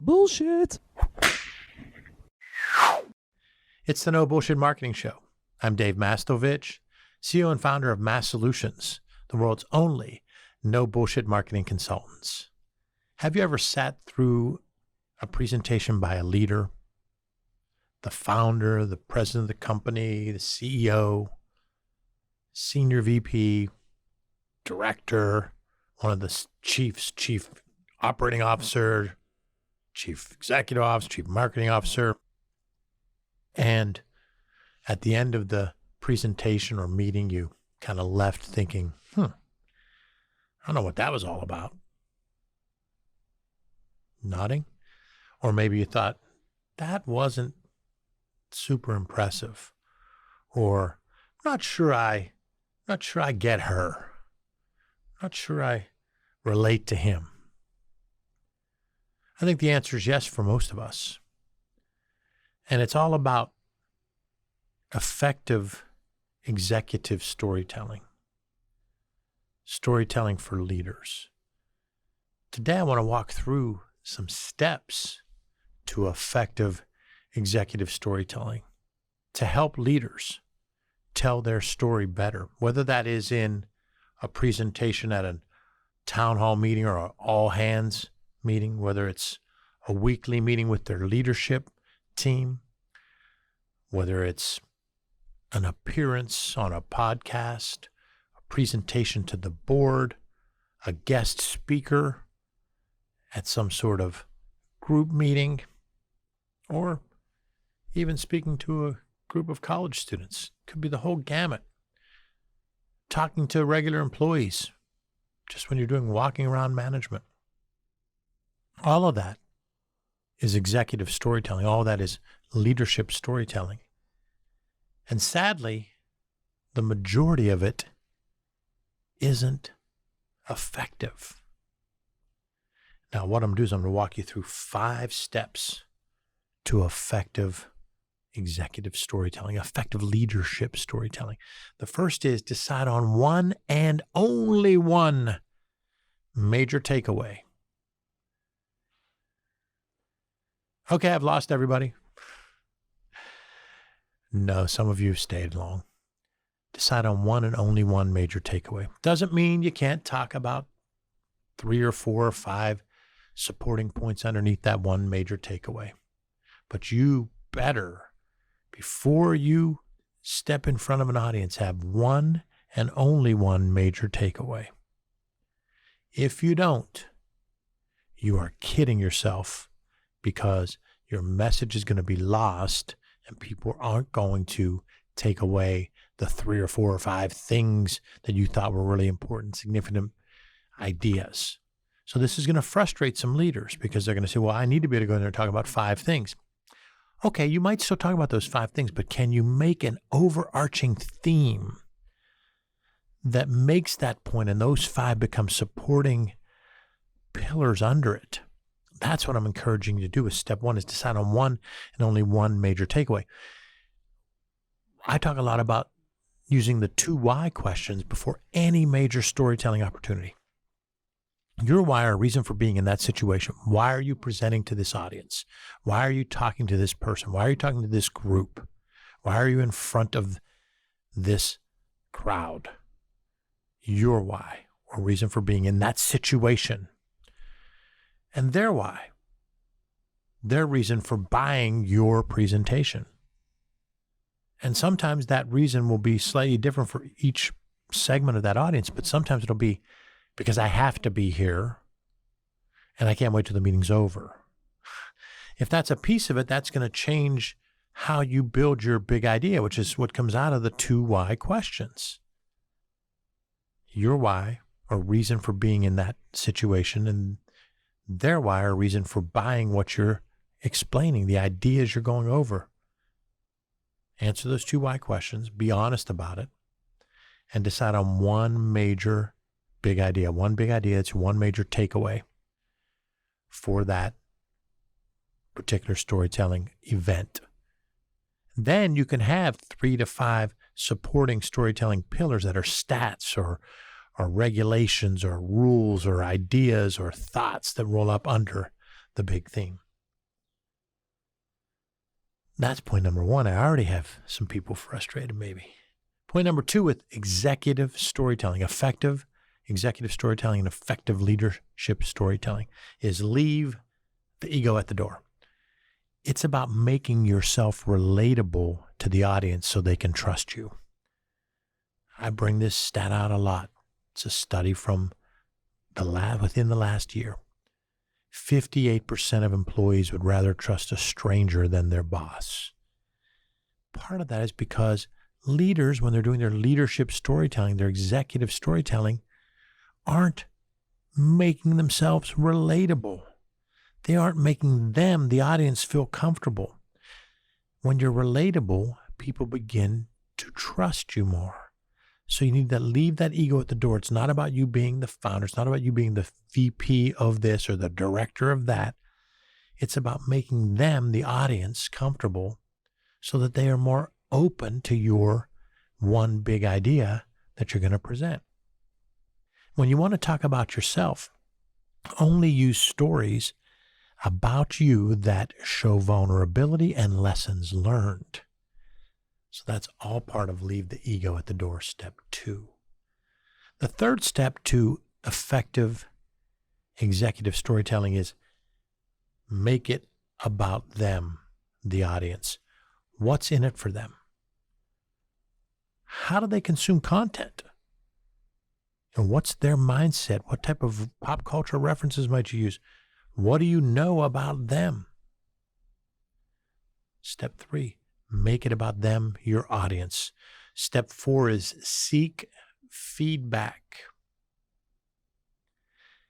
Bullshit. It's the No Bullshit Marketing Show. I'm Dave Mastovich, CEO and founder of Mass Solutions, the world's only no bullshit marketing consultants. Have you ever sat through a presentation by a leader, the founder, the president of the company, the CEO, senior VP, director, one of the chief operating officer, chief executive officer, chief marketing officer, and at the end of the presentation or meeting, you kind of left thinking, I don't know what that was all about. Nodding. Or maybe you thought, that wasn't super impressive. Or, not sure I get her. Not sure I relate to him. I think the answer is yes for most of us. And it's all about effective executive storytelling. Storytelling for leaders. Today, I want to walk through some steps to effective executive storytelling to help leaders tell their story better, whether that is in a presentation at a town hall meeting or an all-hands meeting, whether it's a weekly meeting with their leadership team, whether it's an appearance on a podcast, a presentation to the board, a guest speaker at some sort of group meeting, or even speaking to a group of college students. Could be the whole gamut. Talking to regular employees, just when you're doing walking around management. All of that is executive storytelling. All of that is leadership storytelling. And sadly, the majority of it isn't effective. Now, what I'm going to do is I'm going to walk you through 5 steps to effective executive storytelling, effective leadership storytelling. The first is decide on one and only one major takeaway. Okay, I've lost everybody. No, some of you have stayed long. Decide on one and only one major takeaway. Doesn't mean you can't talk about 3 or 4 or 5 supporting points underneath that one major takeaway. But you better, before you step in front of an audience, have one and only one major takeaway. If you don't, you are kidding yourself, because your message is going to be lost and people aren't going to take away the 3 or 4 or 5 things that you thought were really important, significant ideas. So this is going to frustrate some leaders, because they're going to say, well, I need to be able to go in there and talk about 5 things. Okay, you might still talk about those 5 things, but can you make an overarching theme that makes that point and those 5 become supporting pillars under it? That's what I'm encouraging you to do. Is step 1 is decide on one and only one major takeaway. I talk a lot about using the 2 why questions before any major storytelling opportunity. Your why, or reason for being in that situation. Why are you presenting to this audience? Why are you talking to this person? Why are you talking to this group? Why are you in front of this crowd? Your why, or reason for being in that situation. And their why, their reason for buying your presentation. And sometimes that reason will be slightly different for each segment of that audience, but sometimes it'll be because I have to be here and I can't wait till the meeting's over. If that's a piece of it, that's going to change how you build your big idea, which is what comes out of the 2 why questions. Your why, or reason for being in that situation, and their why, or reason for buying what you're explaining, the ideas you're going over. Answer those 2 why questions, be honest about it, and decide on one major big idea. One big idea, it's one major takeaway for that particular storytelling event. Then you can have 3 to 5 supporting storytelling pillars that are stats or regulations or rules or ideas or thoughts that roll up under the big theme. That's point number one. I already have some people frustrated, maybe. Point number two with executive storytelling, effective executive storytelling and effective leadership storytelling is leave the ego at the door. It's about making yourself relatable to the audience so they can trust you. I bring this stat out a lot. It's a study from within the last year. 58% of employees would rather trust a stranger than their boss. Part of that is because leaders, when they're doing their leadership storytelling, their executive storytelling, aren't making themselves relatable. They aren't making them, the audience, feel comfortable. When you're relatable, people begin to trust you more. So you need to leave that ego at the door. It's not about you being the founder. It's not about you being the VP of this or the director of that. It's about making them, the audience, comfortable so that they are more open to your one big idea that you're going to present. When you want to talk about yourself, only use stories about you that show vulnerability and lessons learned. So that's all part of leave the ego at the door, step 2. The third step to effective executive storytelling is make it about them, the audience. What's in it for them? How do they consume content? And what's their mindset? What type of pop culture references might you use? What do you know about them? Step 3, make it about them, your audience. Step 4 is seek feedback.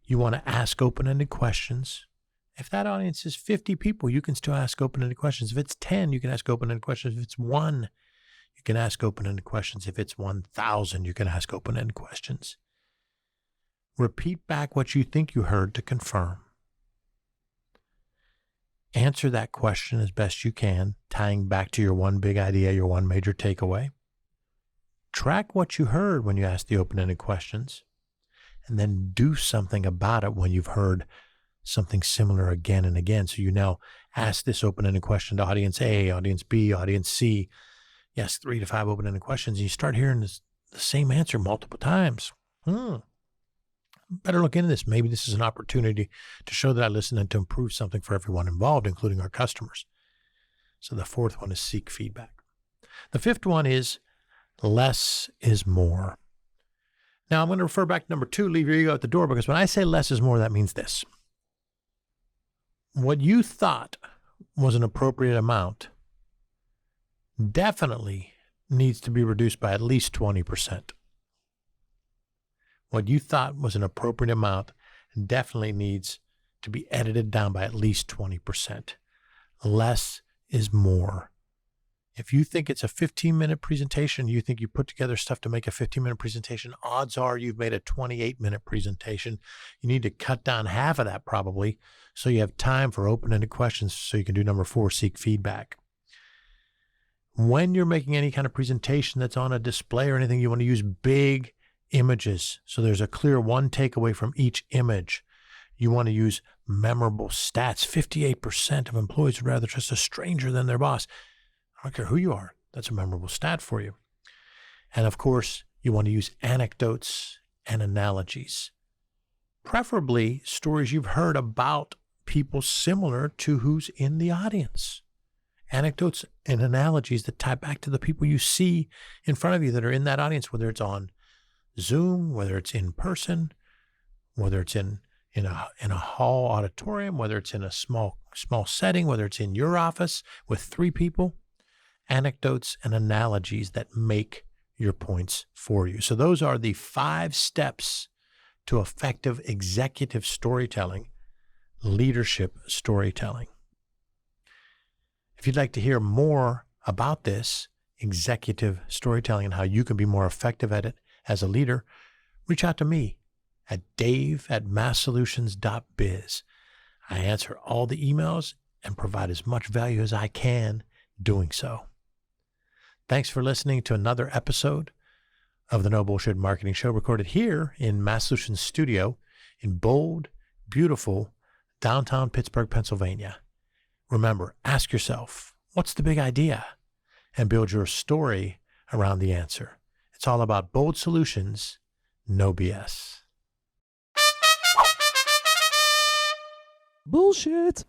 You want to ask open-ended questions. If that audience is 50 people, you can still ask open-ended questions. If it's 10, you can ask open-ended questions. If it's 1, you can ask open-ended questions. If it's 1,000, you can ask open-ended questions. Repeat back what you think you heard to confirm. Answer that question as best you can, tying back to your one big idea, your one major takeaway. Track what you heard when you ask the open-ended questions, and then do something about it when you've heard something similar again and again. So you now ask this open-ended question to audience A, audience B, audience C. Yes, 3 to 5 open-ended questions. And you start hearing the same answer multiple times. Better look into this. Maybe this is an opportunity to show that I listen and to improve something for everyone involved, including our customers. So the fourth one is seek feedback. The fifth one is less is more. Now I'm going to refer back to number 2, leave your ego at the door, because when I say less is more, that means this. What you thought was an appropriate amount definitely needs to be reduced by at least 20%. What you thought was an appropriate amount definitely needs to be edited down by at least 20%. Less is more. If you think it's a 15-minute presentation, you think you put together stuff to make a 15-minute presentation, odds are you've made a 28-minute presentation. You need to cut down half of that probably so you have time for open-ended questions so you can do number 4, seek feedback. When you're making any kind of presentation that's on a display or anything, you want to use big images. So there's a clear one takeaway from each image. You want to use memorable stats. 58% of employees would rather trust a stranger than their boss. I don't care who you are. That's a memorable stat for you. And of course, you want to use anecdotes and analogies. Preferably stories you've heard about people similar to who's in the audience. Anecdotes and analogies that tie back to the people you see in front of you that are in that audience, whether it's on Zoom, whether it's in person, whether it's in a hall auditorium, whether it's in a small setting, whether it's in your office with 3 people, anecdotes and analogies that make your points for you. So those are the 5 steps to effective executive storytelling, leadership storytelling. If you'd like to hear more about this executive storytelling and how you can be more effective at it as a leader, reach out to me at dave@masssolutions.biz. I answer all the emails and provide as much value as I can doing so. Thanks for listening to another episode of the No Bullshit Marketing Show, recorded here in Mastovich studio in bold, beautiful downtown Pittsburgh, Pennsylvania. Remember, ask yourself, What's the big idea? And build your story around the answer. It's all about bold solutions, no BS. Bullshit.